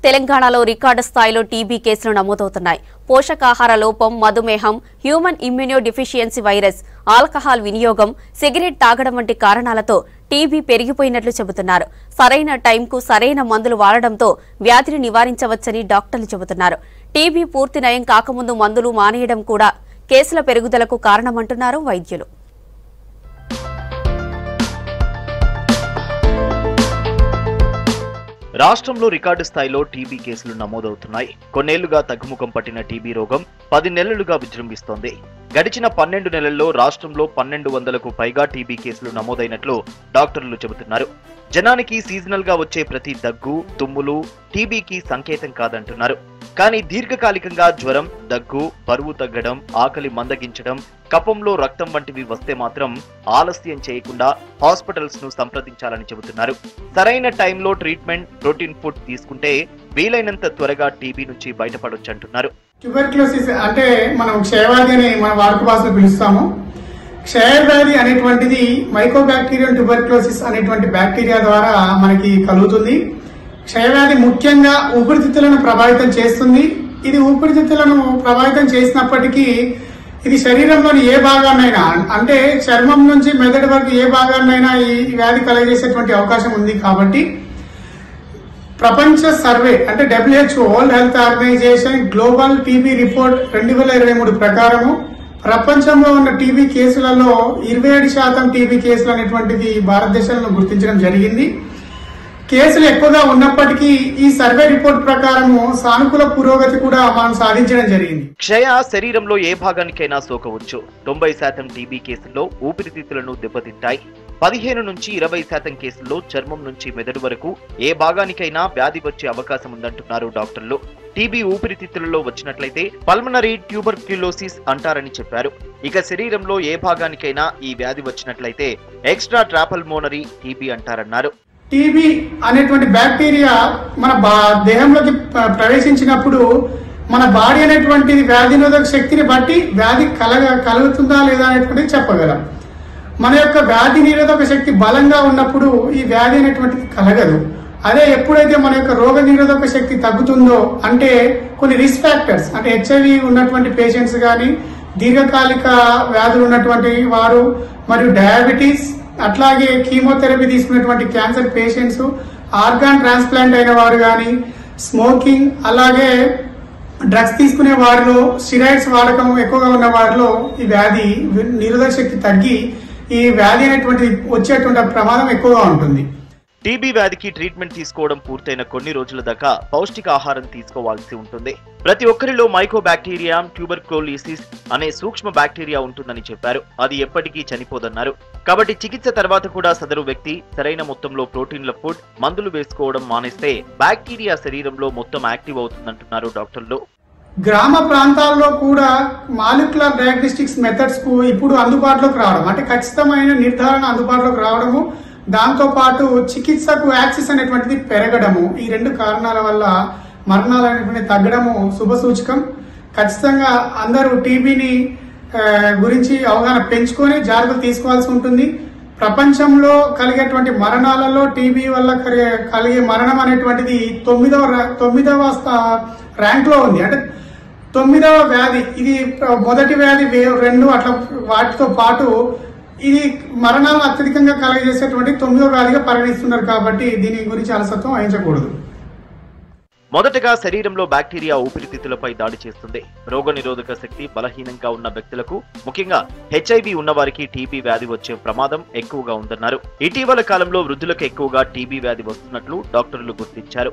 తెలంగాణలో రికార్డు స్థాయిలో టీబీ కేసులు నమోదవుతున్నాయి. పోషకాహార లోపం, మధుమేహం, human immuno deficiency virus, alcohol వినియోగం, సిగరెట్ తాగడం వంటి కారణాలతో టీబీ పెరిగిపోయినట్లు చెబుతున్నారు. సరైన టైంకు సరైన మందులు వాడడంతో వ్యాధిని నివారించవచ్చని డాక్టర్లు చెబుతున్నారు. టీబీ పూర్తి నయం కాకముందు మందులు మానేయడం కూడా కేసుల పెరుగుదలకు కారణమంటున్నారు వైద్యులు. రాష్ట్రంలో రికార్డు స్థాయిలో టీబీ కేసులు నమోదవుతున్నాయి. కొన్నేళ్లుగా తగ్గుముఖం పట్టిన టీబీ రోగం 10 నెలలుగా విజృంభిస్తోంది. గడిచిన 12 నెలల్లో రాష్ట్రంలో 1200కు పైగా టీబీ కేసులు నమోదైనట్లు డాక్టర్లు చెబుతున్నారు. జనానికి సీజనల్ గా వచ్చే ప్రతి దగ్గు, తుమ్ములు టీబీకి సంకేతం కాదంటున్నారు. కానీ దీర్ఘకాలికంగా జ్వరం, దగ్గు, బరువు తగ్గడం, ఆకలి మందగించడం, కఫంలో రక్తం వంటివి వస్తే మాత్రం ఆలస్యం చేయకుండా హాస్పిటల్స్ ను సంప్రదించాలని చెబుతున్నారు. సరైన టైంలో ట్రీట్మెంట్, ప్రోటీన్ ఫుడ్ తీసుకుంటే వీలైనంత త్వరగా టీబీ నుంచి బయటపడొచ్చంటున్నారు. ట్యూబర్క్యులోసిస్ అంటే మనం క్షయవ్యాధి అని మన వాడుక భాషలో పిలుస్తాము. క్షయవ్యాధి అనేటువంటిది మైకోబాక్టీరియం ట్యూబర్క్యులోసిస్ అనేటువంటి బ్యాక్టీరియా ద్వారా మనకి కలుగుతుంది. క్షయవ్యాధి ముఖ్యంగా ఊపిరితిత్తులను ప్రభావితం చేస్తుంది. ఇది ఊపిరితిత్తులను ప్రభావితం చేసినప్పటికీ ఇది శరీరంలోని ఏ భాగాన్నైనా, అంటే చర్మం నుంచి మెదడు వరకు ఏ భాగాన్నైనా ఈ వ్యాధి కలగజేసేటువంటి అవకాశం ఉంది. కాబట్టి ప్రపంచ సర్వే అంటే WHO World Health Organisation global TB report 2023 ప్రకారము ప్రపంచంలో ఉన్న టీబీ కేసులలో 27% టీబీ కేసులు అనేటువంటిది భారతదేశంలో గుర్తించడం జరిగింది. కేసులు ఎక్కువగా ఉన్నప్పటికీ ఈ సర్వే రిపోర్ట్ ప్రకారము సానుకూల పురోగతి కూడా మనం సాధించడం జరిగింది. క్షయ శరీరంలో ఏ భాగానికైనా సోకవచ్చు. 90% టీబీ కేసుల్లో ఊపిరితిత్తులను దెబ్బతింటాయి. 15 నుంచి 20% కేసుల్లో చర్మం నుంచి మెదడు వరకు ఏ భాగానికైనా వ్యాధి వచ్చే అవకాశం ఉందంటున్నారు డాక్టర్లు. టీబీ ఊపిరితిత్తులలో వచ్చినట్లయితే పల్మనరీ ట్యూబర్క్యులోసిస్ అంటారని చెప్పారు. ఇక శరీరంలో ఏ భాగానికైనా ఈ వ్యాధి వచ్చినట్లయితే ఎక్స్ట్రా ట్రాపల్మోనరీ టీబీ అంటారన్నారు. టీబీ అనేటువంటి బ్యాక్టీరియా మన దేహంలోకి ప్రవేశించినప్పుడు మన బాడీ అనేటువంటిది వ్యాధి నిరోధక శక్తిని బట్టి వ్యాధి కలుగుతుందా లేదా అనేటువంటిది చెప్పగలం. మన యొక్క వ్యాధి నిరోధక శక్తి బలంగా ఉన్నప్పుడు ఈ వ్యాధి అనేటువంటిది కలగదు. అదే ఎప్పుడైతే మన యొక్క రోగ నిరోధక శక్తి తగ్గుతుందో, అంటే కొన్ని రిస్క్ ఫ్యాక్టర్స్ అంటే HIV ఉన్నటువంటి పేషెంట్స్ కానీ, దీర్ఘకాలిక వ్యాధులు ఉన్నటువంటి వారు, మరియు డయాబెటీస్, అట్లాగే కీమోథెరపీ తీసుకున్నటువంటి క్యాన్సర్ పేషెంట్స్, ఆర్గాన్ ట్రాన్స్ప్లాంట్ అయిన వారు కానీ, స్మోకింగ్, అలాగే డ్రగ్స్ తీసుకునే వారిలో స్టిరాయిడ్స్ వాడకం ఎక్కువగా ఉన్న వారిలో ఈ వ్యాధి నిరోధక శక్తి తగ్గి ఈ వ్యాధి అనేటువంటి వచ్చేటువంటి ప్రమాదం ఎక్కువగా ఉంటుంది. టీబీ వ్యాధికి ట్రీట్మెంట్ తీసుకోవడం పూర్తయిన కొన్ని రోజుల దాకా పౌష్టికాహారం తీసుకోవాల్సి ఉంటుంది. ప్రతి ఒక్కరిలో మైకోబాక్టీరియం ట్యూబర్క్యులోసిస్ అనే సూక్ష్మ బ్యాక్టీరియా ఉంటుందని చెప్పారు. అది ఎప్పటికీ చనిపోదన్నారు. కాబట్టి చికిత్స తర్వాత కూడా సదరు వ్యక్తి సరైన మొత్తంలో ప్రోటీన్ల ఫుడ్, మందులు వేసుకోవడం మానేస్తే బ్యాక్టీరియా శరీరంలో మొత్తం యాక్టివ్ అవుతుందంటున్నారు డాక్టర్లు. గ్రామ ప్రాంతాల్లో కూడా మాలిక్యులర్ డయాగ్నోస్టిక్స్ మెథడ్స్ కు ఇప్పుడు అందుబాటులోకి రావడం, అంటే ఖచ్చితమైన నిర్ధారణ అందుబాటులోకి రావడము, దాంతో పాటు చికిత్సకు యాక్సెస్ అనేటువంటిది పెరగడము, ఈ 2 కారణాల వల్ల మరణాలు అనేటువంటి తగ్గడము శుభసూచకం. ఖచ్చితంగా అందరూ టీబీని గురించి అవగాహన పెంచుకొని జాగ్రత్తలు తీసుకోవాల్సి ఉంటుంది. ప్రపంచంలో కలిగేటువంటి మరణాలలో టీబీ వల్ల కలిగే మరణం అనేటువంటిది 9వ ర్యాంక్ లో ఉంది. అంటే 9వ వ్యాధి, ఇది మొదటి వ్యాధి 2 అట్లా వాటితో పాటు ఇది మరణాలను అత్యధికంగా కలగజేసేటువంటి 9వ వ్యాధిగా పరిగణిస్తున్నారు. కాబట్టి దీని గురించి అలసత్వం వహించకూడదు. మొదటగా శరీరంలో బ్యాక్టీరియా ఊపిరితిత్తులపై దాడి చేస్తుంది. రోగ నిరోధక శక్తి బలహీనంగా ఉన్న వ్యక్తులకు, ముఖ్యంగా HIV ఉన్నవారికి టీబీ వ్యాధి వచ్చే ప్రమాదం ఎక్కువగా ఉందన్నారు. ఇటీవల కాలంలో వృద్ధులకు ఎక్కువగా టీబీ వ్యాధి వస్తున్నట్లు డాక్టర్లు గుర్తించారు.